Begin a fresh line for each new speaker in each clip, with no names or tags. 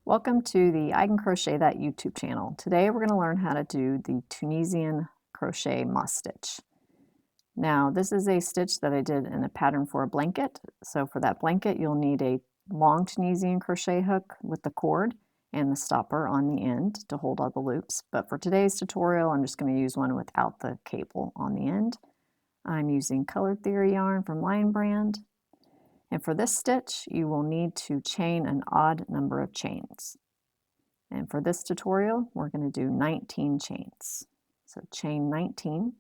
Welcome to the I Can Crochet That YouTube channel. Today we're going to learn how to do the Tunisian Crochet Moss Stitch. Now this is a stitch that I did in a pattern for a blanket. So for that blanket you'll need a long Tunisian crochet hook with the cord and the stopper on the end to hold all the loops. But for today's tutorial I'm just going to use one without the cable on the end. I'm using Colored Theory yarn from Lion Brand. And for this stitch, you will need to chain an odd number of chains. And for this tutorial, we're going to do 19 chains. So chain 19.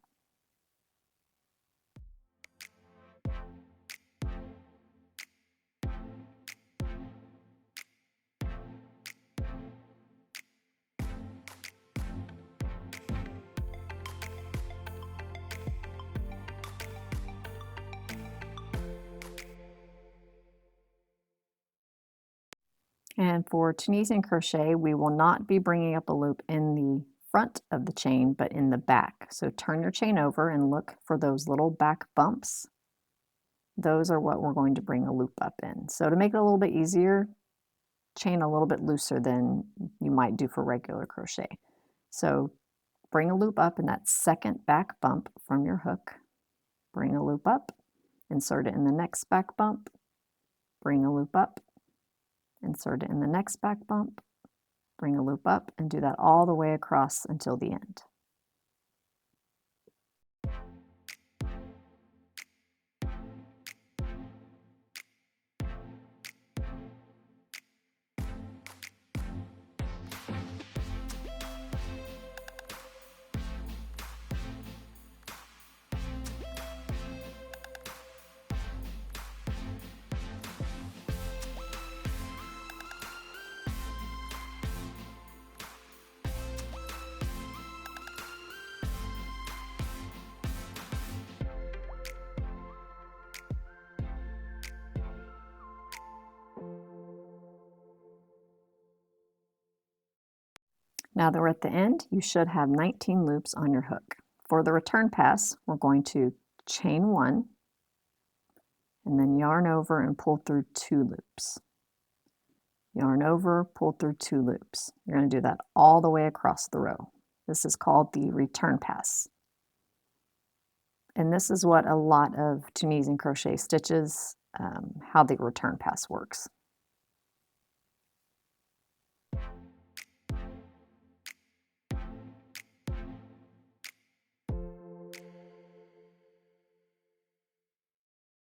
And for Tunisian crochet, we will not be bringing up a loop in the front of the chain, but in the back. So turn your chain over and look for those little back bumps. Those are what we're going to bring a loop up in. So to make it a little bit easier, chain a little bit looser than you might do for regular crochet. So bring a loop up in that second back bump from your hook. Bring a loop up, insert it in the next back bump, bring a loop up, insert it in the next back bump, bring a loop up, and do that all the way across until the end. Now that we're at the end, you should have 19 loops on your hook. For the return pass, we're going to chain 1 and then yarn over and pull through 2 loops. Yarn over, pull through 2 loops. You're going to do that all the way across the row. This is called the return pass. And this is what a lot of Tunisian crochet stitches, how the return pass works.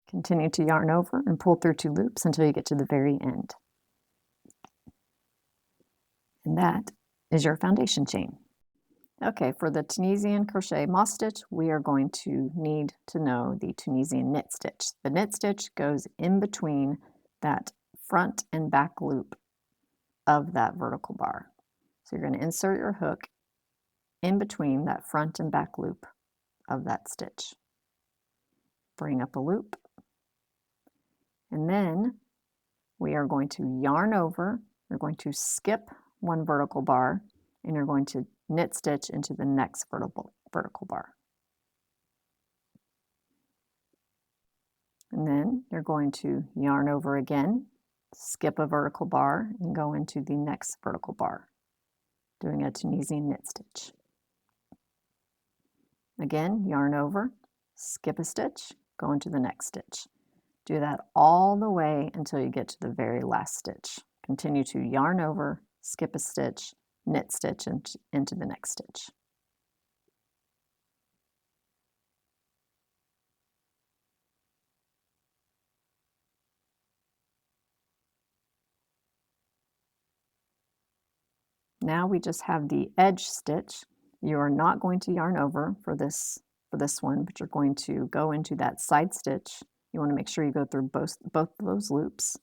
Continue to yarn over and pull through 2 loops until you get to the very end. And that is your foundation chain. Okay, for the Tunisian Crochet Moss Stitch, we are going to need to know the Tunisian knit stitch. The knit stitch goes in between that front and back loop of that vertical bar. So you're going to insert your hook in between that front and back loop of that stitch. Bring up a loop. And then we are going to yarn over, you're going to skip one vertical bar, and you're going to knit stitch into the next vertical bar. And then you're going to yarn over again, skip a vertical bar, and go into the next vertical bar, doing a Tunisian knit stitch. Again, yarn over, skip a stitch, go into the next stitch. Do that all the way until you get to the very last stitch. Continue to yarn over, skip a stitch, knit stitch into the next stitch. Now we just have the edge stitch. You are not going to yarn over for this one, but you're going to go into that side stitch. You want to make sure you go through both of those loops.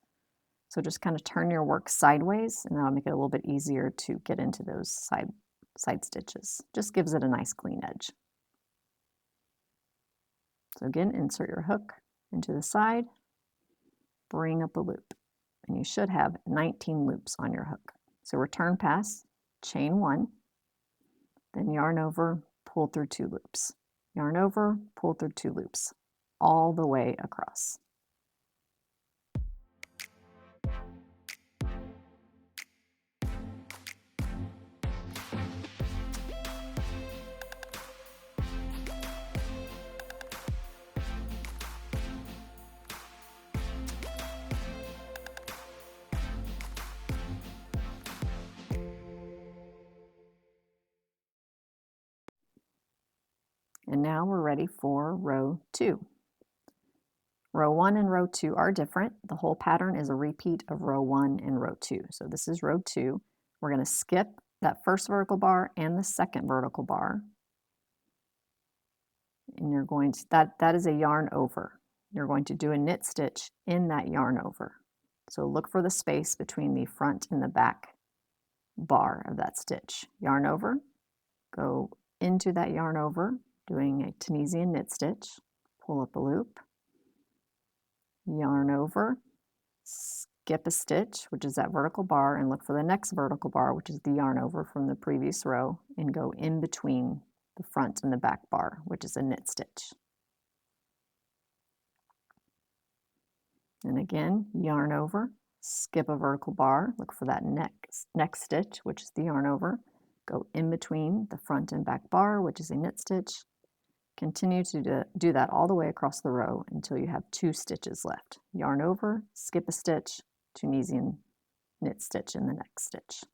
So just kind of turn your work sideways, and that'll make it a little bit easier to get into those side stitches. Just gives it a nice clean edge. So again, insert your hook into the side, bring up a loop, and you should have 19 loops on your hook. So return pass, chain 1, then yarn over, pull through 2 loops. Yarn over, pull through 2 loops, all the way across. And now we're ready for row 2. Row 1 and row 2 are different. The whole pattern is a repeat of row 1 and row 2. So this is row 2. We're going to skip that first vertical bar and the second vertical bar. And you're going to, that is a yarn over. You're going to do a knit stitch in that yarn over. So look for the space between the front and the back bar of that stitch. Yarn over, go into that yarn over, doing a Tunisian knit stitch, pull up a loop, yarn over, skip a stitch, which is that vertical bar, and look for the next vertical bar, which is the yarn over from the previous row, and go in between the front and the back bar, which is a knit stitch. And again, yarn over, skip a vertical bar, look for that next stitch, which is the yarn over, go in between the front and back bar, which is a knit stitch. Continue to do that all the way across the row until you have 2 stitches left. Yarn over, skip a stitch, Tunisian knit stitch in the next stitch.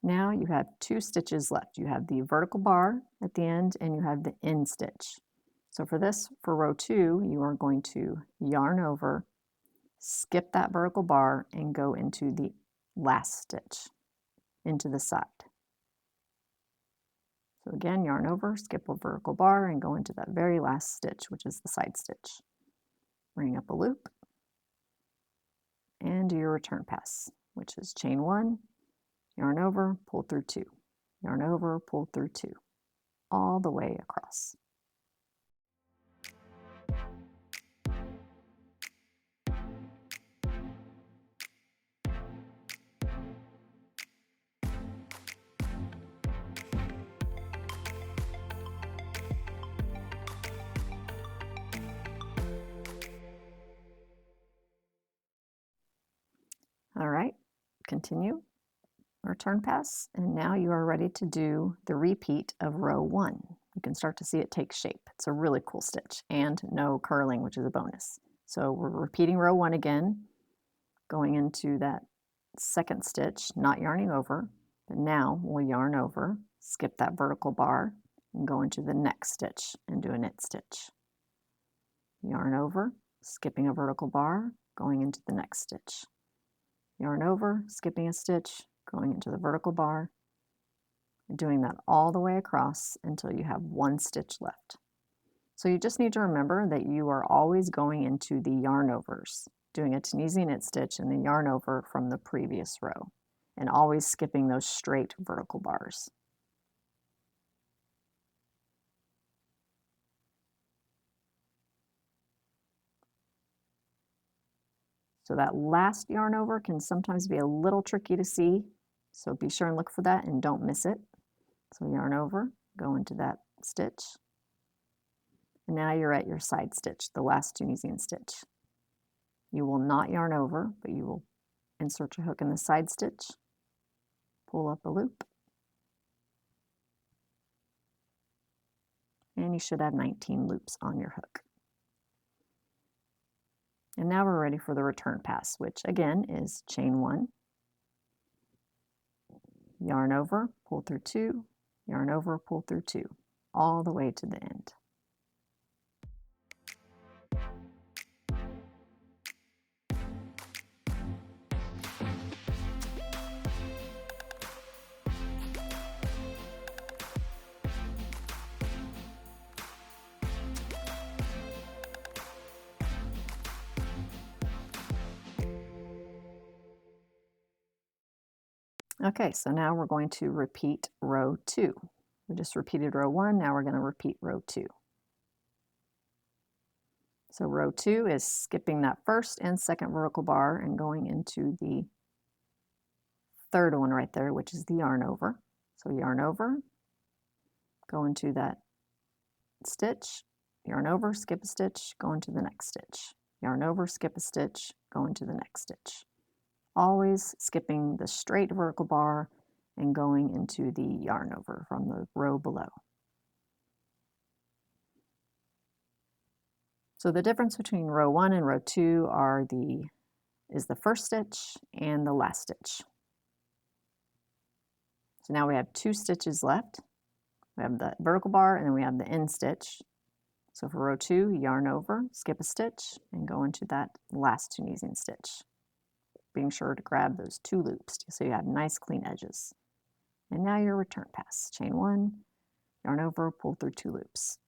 Now you have 2 stitches left. You have the vertical bar at the end and you have the end stitch. So for this, for row 2, you are going to yarn over, skip that vertical bar, and go into the last stitch, into the side. So again, yarn over, skip a vertical bar, and go into that very last stitch, which is the side stitch. Bring up a loop, and do your return pass, which is chain 1, yarn over, pull through 2, yarn over, pull through 2, all the way across. All right, continue, return pass, and now you are ready to do the repeat of row 1. You can start to see it take shape. It's a really cool stitch, and no curling, which is a bonus. So we're repeating row 1 again, going into that second stitch, not yarning over, but now we'll yarn over, skip that vertical bar, and go into the next stitch and do a knit stitch. Yarn over, skipping a vertical bar, going into the next stitch. Yarn over, skipping a stitch, going into the vertical bar, and doing that all the way across until you have 1 stitch left. So you just need to remember that you are always going into the yarn overs, doing a Tunisian knit stitch and the yarn over from the previous row, and always skipping those straight vertical bars. So that last yarn over can sometimes be a little tricky to see, so be sure and look for that and don't miss it. So yarn over, go into that stitch, and now you're at your side stitch, the last Tunisian stitch. You will not yarn over, but you will insert your hook in the side stitch, pull up a loop, and you should have 19 loops on your hook. And now we're ready for the return pass, which again is chain 1, yarn over, pull through 2, yarn over, pull through 2, all the way to the end. Okay, so now we're going to repeat row 2. We just repeated row 1, now we're going to repeat row 2. So row 2 is skipping that first and second vertical bar and going into the third one right there, which is the yarn over. So yarn over, go into that stitch, yarn over, skip a stitch, go into the next stitch. Yarn over, skip a stitch, go into the next stitch. Always skipping the straight vertical bar and going into the yarn over from the row below. So the difference between row 1 and row 2 is the first stitch and the last stitch. So now we have 2 stitches left. We have the vertical bar and then we have the end stitch. So for row 2, yarn over, skip a stitch, and go into that last Tunisian stitch, being sure to grab those 2 loops so you have nice clean edges. And now your return pass. Chain 1, yarn over, pull through 2 loops,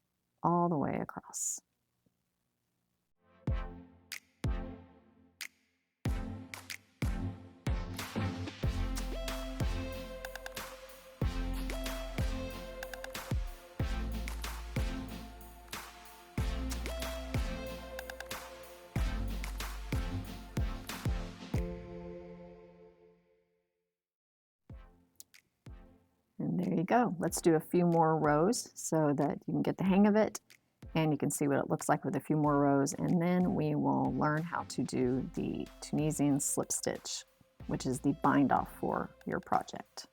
all the way across. And there you go. Let's do a few more rows so that you can get the hang of it and you can see what it looks like with a few more rows, and then we will learn how to do the Tunisian slip stitch, which is the bind off for your project.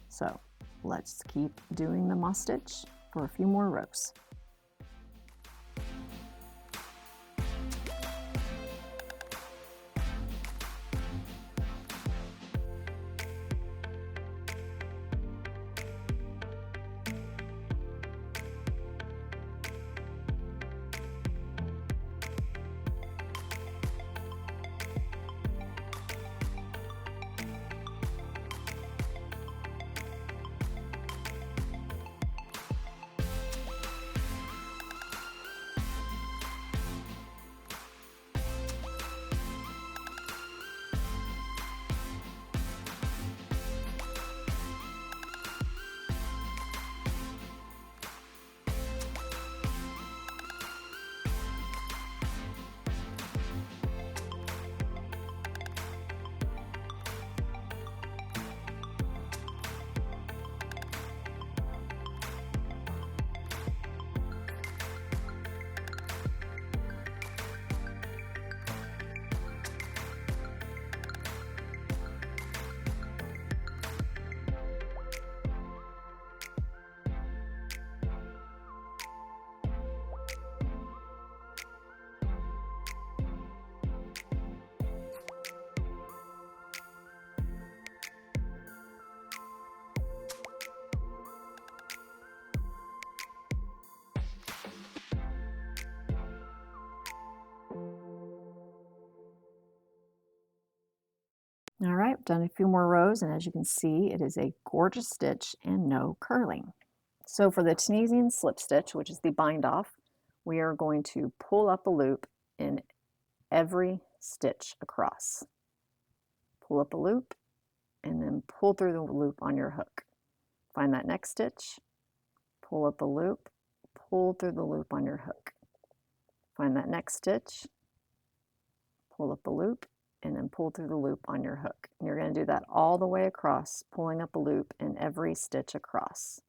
So let's keep doing the moss stitch for a few more rows. All right, I've done a few more rows, and as you can see, it is a gorgeous stitch and no curling. So for the Tunisian slip stitch, which is the bind off, we are going to pull up a loop in every stitch across. Pull up a loop and then pull through the loop on your hook. Find that next stitch, pull up a loop, pull through the loop on your hook. Find that next stitch, pull up a loop, and then pull through the loop on your hook. And you're going to do that all the way across, pulling up a loop in every stitch across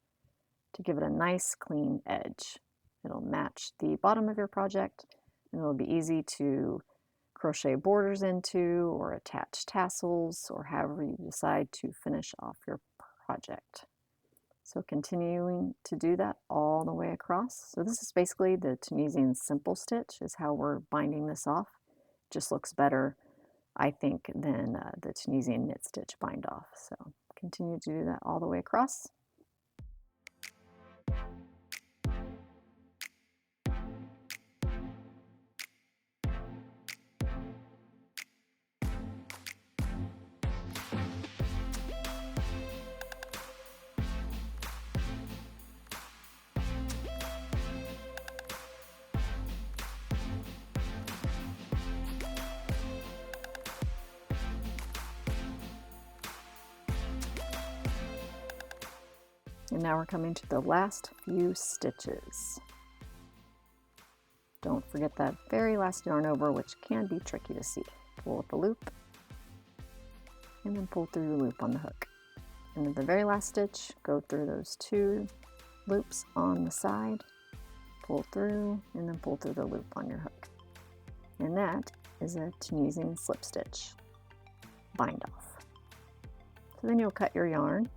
to give it a nice clean edge. It'll match the bottom of your project, and it'll be easy to crochet borders into or attach tassels or however you decide to finish off your project. So continuing to do that all the way across. So this is basically the Tunisian simple stitch is how we're binding this off. It just looks better, I think, than the Tunisian knit stitch bind off. So continue to do that all the way across. And now we're coming to the last few stitches. Don't forget that very last yarn over, which can be tricky to see. Pull up a loop and then pull through the loop on the hook. And at the very last stitch, go through those 2 loops on the side, pull through, and then pull through the loop on your hook. And that is a Tunisian slip stitch bind off. So then you'll cut your yarn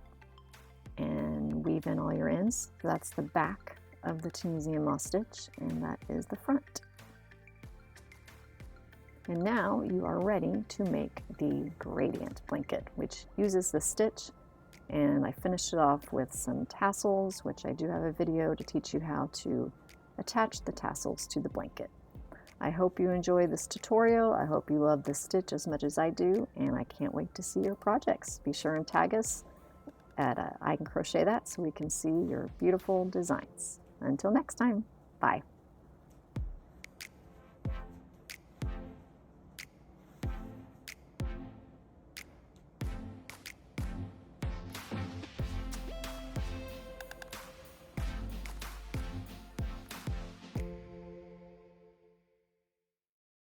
and weave in all your ends. So that's the back of the Tunisian Moss Stitch, and that is the front. And now you are ready to make the gradient blanket, which uses the stitch. And I finished it off with some tassels, which I do have a video to teach you how to attach the tassels to the blanket. I hope you enjoy this tutorial. I hope you love this stitch as much as I do, and I can't wait to see your projects. Be sure and tag us at I Can Crochet That so we can see your beautiful designs. Until next time, bye.